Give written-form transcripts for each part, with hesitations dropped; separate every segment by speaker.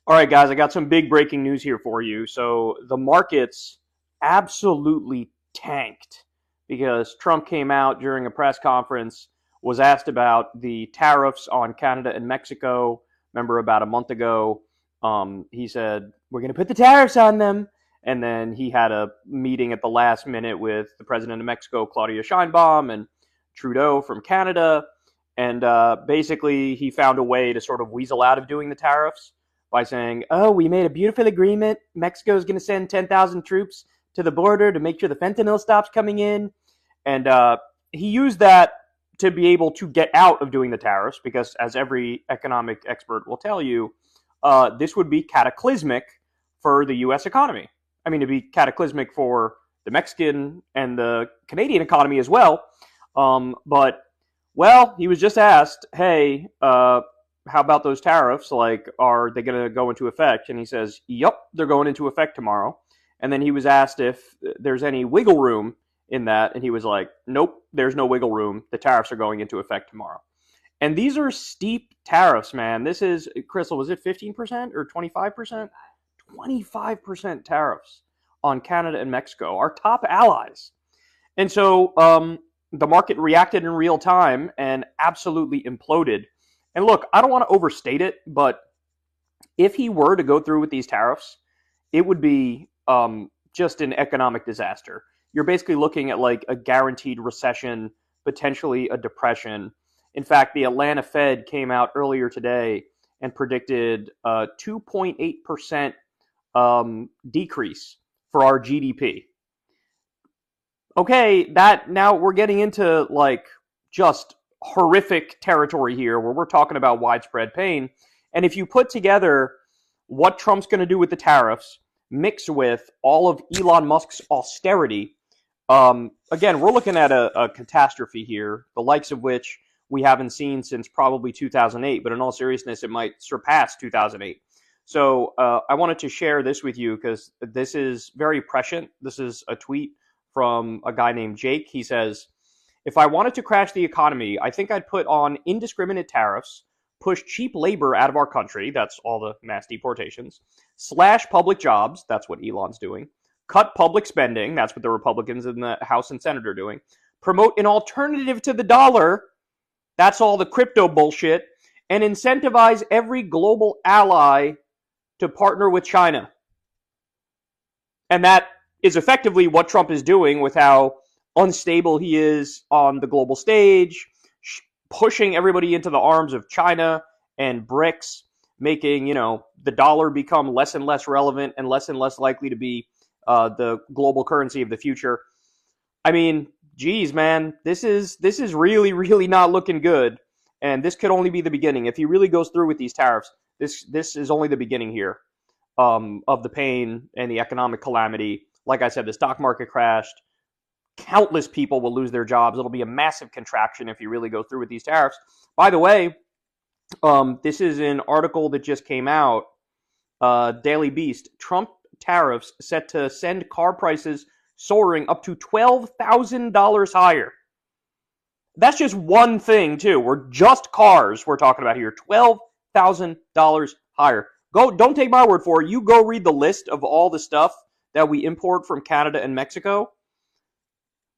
Speaker 1: All right, guys, I got some big breaking news here for you. So the markets absolutely tanked because Trump came out during a press conference, was asked about the tariffs on Canada and Mexico. Remember, about a month ago, he said, "We're going to put the tariffs on them." And then he had a meeting at the last minute with the president of Mexico, Claudia Sheinbaum, and Trudeau from Canada. And basically, he found a way to sort of weasel out of doing the tariffs by saying, "Oh, we made a beautiful agreement. Mexico is going to send 10,000 troops to the border to make sure the fentanyl stops coming in." And he used that to be able to get out of doing the tariffs because, as every economic expert will tell you, this would be cataclysmic for the U.S. economy. I mean, it'd be cataclysmic for the Mexican and the Canadian economy as well. But, well, he was just asked, hey, how about those tariffs? Like, are they going to go into effect? And he says, yep, they're going into effect tomorrow. And then he was asked if there's any wiggle room in that. And he was like, nope, there's no wiggle room. The tariffs are going into effect tomorrow. And these are steep tariffs, man. This is, Crystal, was it 15% or 25%? 25% tariffs on Canada and Mexico, our top allies. And so the market reacted in real time and absolutely imploded. And look, I don't want to overstate it, but if he were to go through with these tariffs, it would be just an economic disaster. You're basically looking at like a guaranteed recession, potentially a depression. In fact, the Atlanta Fed came out earlier today and predicted a 2.8% decrease for our GDP. Okay, that now we're getting into like just horrific territory here where we're talking about widespread pain. And if you put together what Trump's going to do with the tariffs, mixed with all of Elon Musk's austerity, again, we're looking at a catastrophe here, the likes of which we haven't seen since probably 2008. But in all seriousness, it might surpass 2008. So I wanted to share this with you because this is very prescient. This is a tweet from a guy named Jake. He says, if I wanted to crash the economy, I think I'd put on indiscriminate tariffs, push cheap labor out of our country, that's all the mass deportations, slash public jobs, that's what Elon's doing, cut public spending, that's what the Republicans in the House and Senate are doing, promote an alternative to the dollar, that's all the crypto bullshit, and incentivize every global ally to partner with China. And that is effectively what Trump is doing with how unstable he is on the global stage, pushing everybody into the arms of China and BRICS, making, the dollar become less and less relevant and less likely to be the global currency of the future. I mean, geez, man, this is really, really not looking good. And this could only be the beginning. If he really goes through with these tariffs, this is only the beginning here of the pain and the economic calamity. Like I said, the stock market crashed. Countless people will lose their jobs. It'll be a massive contraction if you really go through with these tariffs. By the way, this is an article that just came out, Daily Beast. Trump tariffs set to send car prices soaring up to $12,000 higher. That's just one thing, too. We're just cars we're talking about here. $12,000 higher. Don't take my word for it. You go read the list of all the stuff that we import from Canada and Mexico.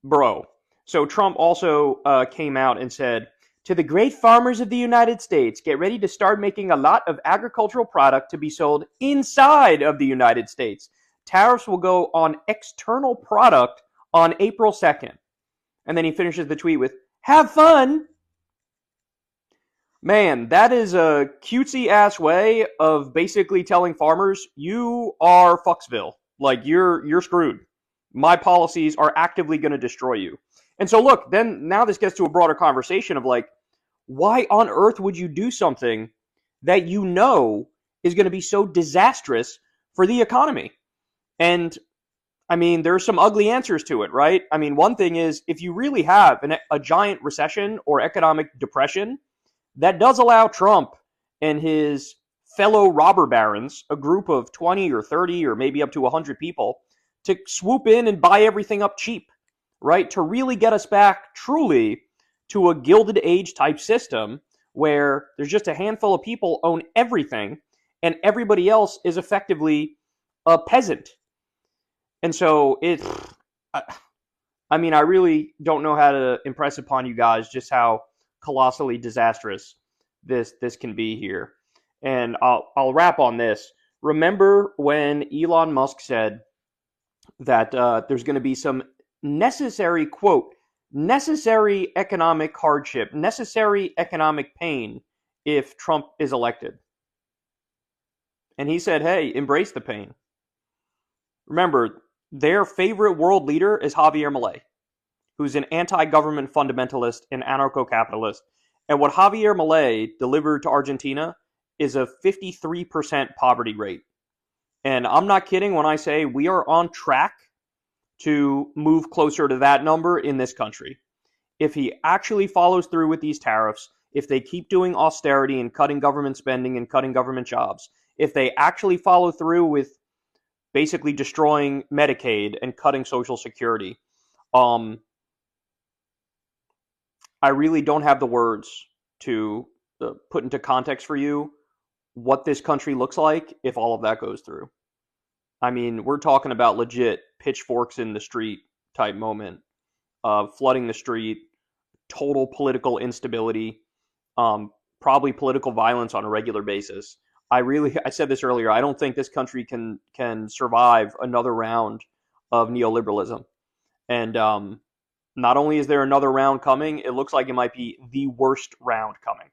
Speaker 1: Bro. So Trump also came out and said, to the great farmers of the United States, get ready to start making a lot of agricultural product to be sold inside of the United States. Tariffs will go on external product on April 2nd. And then he finishes the tweet with, have fun. Man, that is a cutesy-ass way of basically telling farmers, you are Fucksville. Like, you're screwed. My policies are actively going to destroy you. And so look, then now this gets to a broader conversation of like, why on earth would you do something that you know is going to be so disastrous for the economy? And I mean, there's some ugly answers to it, right? I mean, one thing is if you really have a giant recession or economic depression, that does allow Trump and his fellow robber barons, a group of 20 or 30 or maybe up to 100 people, to swoop in and buy everything up cheap, right? To really get us back truly to a Gilded Age type system where there's just a handful of people own everything and everybody else is effectively a peasant. And so I mean, I really don't know how to impress upon you guys just how colossally disastrous this can be here. And I'll wrap on this. Remember when Elon Musk said that there's going to be some necessary, quote, necessary economic hardship, necessary economic pain if Trump is elected? And he said, hey, embrace the pain. Remember, their favorite world leader is Javier Milei, who's an anti-government fundamentalist and anarcho-capitalist. And what Javier Milei delivered to Argentina is a 53% poverty rate. And I'm not kidding when I say we are on track to move closer to that number in this country. If he actually follows through with these tariffs, if they keep doing austerity and cutting government spending and cutting government jobs, if they actually follow through with basically destroying Medicaid and cutting Social Security, I really don't have the words to put into context for you what this country looks like if all of that goes through. I mean, we're talking about legit pitchforks in the street type moment, flooding the street, total political instability, probably political violence on a regular basis. I said this earlier, I don't think this country can survive another round of neoliberalism. And not only is there another round coming, it looks like it might be the worst round coming.